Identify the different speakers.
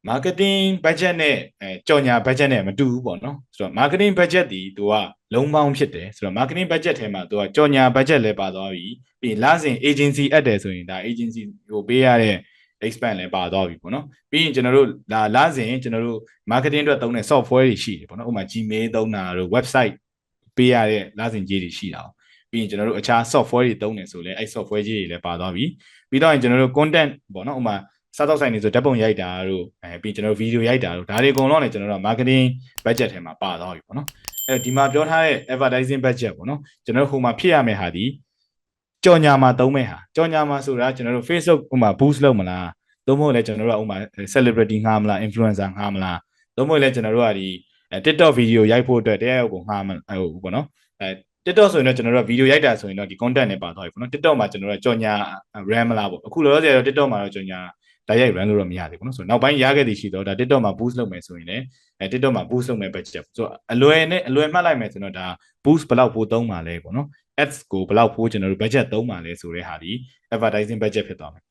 Speaker 1: marketing budget နဲ့ကြော်ညာ budget နဲ့မတူဘူးပေါ့နော်ဆိုတော့ marketing budget ဒီသူကလုံးပေါင်းဖြစ်တယ်ဆိုတော့ marketing budget ထဲမှာသူကကြော်ညာ budget လည်းပါသွားပြီပြီးလစဉ် agency အပ်တယ်ဆိုရင်ဒါ agency ကိုပေးရတဲ့ expense လည်းပါသွားပြီပေါ့နော်ပြီးရင်ကျွန်တော်တို့လစဉ်ကျွန်တော်တို့ marketing အတွက်သုံးတဲ့ software တွေရှိတယ်ပေါ့နော်ဥပမာ Gmail သုံးတာတို့ website ပေးရတဲ့လစဉ်ကြီးတွေရှိတာပြီးရင်ကျွန်တော်တို့အခြား software တွေသုံးတယ်ဆိုလည်းအဲ့ software ကြီးတွေလည်းပါသွားပြီပြီးတော့ကျွန်တော်တို့ content ပေါ့နော်ဥပမာစားတော့ဆိုင်နေဆိုဓာတ်ပုံရိုက်တာတို့ပြီးကျွန်တော်တို့ဗီဒီယိုရိုက်တာတို့ဒါတွေအကုန်လုံးလည်းကျွန်တော်တို့ marketing budget ထဲမှာပါသွားပြီပေါ့နော်အဲ့တော့ဒီမှာပြောထားတဲ့ advertising budget ပေါ့နော်ကျွန်တော်တို့ဟိုမှာဖြစ်ရမယ့်ဟာဒီကြော်ညာမှာသုံးမဲ့ဟာကြော်ညာမှာဆိုတာကျွန်တော်တို့ Facebook ဥပမာ boost လုပ်မလားသို့မဟုတ်လည်းကျွန်တော်တို့ကဥပမာ celebrity ငှားမလား influencer ငှားမလားသို့မဟုတ်လည်းကျွန်တော်တို့ကဒီ TikTok ဗီဒီယိုရိုက်ဖို့အတွက်တရားရောက်ကိုငှားမဟုတ်ပေါ့နော်TikTok ဆိုရင်တော့ကျွန်တော်တို့ကဗီဒီယိုရိုက်တာဆိုရင်တော့ဒီ content နဲ့ပါသွားပြီပေါ့နော် TikTok မှာကျွန်တော်တို့ကကြော်ညာ RAM မလားပေါ့အခုလောလောဆယ်တော့ TikTok မှာတော့ကြော်ညာတိုက်ရိုက် run လို့တော့မရသေးဘူးเนาะဆိုတော့နောက်ပိုင်းရခဲ့သည်ရှိတော့ဒါ TikTok မှာ boost လုပ်မယ်ဆိုရင်လည်းTikTok မှာ boost လုပ်မယ် budget ဆိုတော့အလွယ်မှတ်လိုက်မယ်ဆိုတော့ဒါ boost ဘယ်လောက်ပိုသုံးပါလဲပေါ့နော် ads ကိုဘယ်လောက်ပိုကျွန်တော်တို့ budget သုံးပါလဲဆိုတဲ့ဟာဒီ advertising budget ဖြစ်သွားမယ်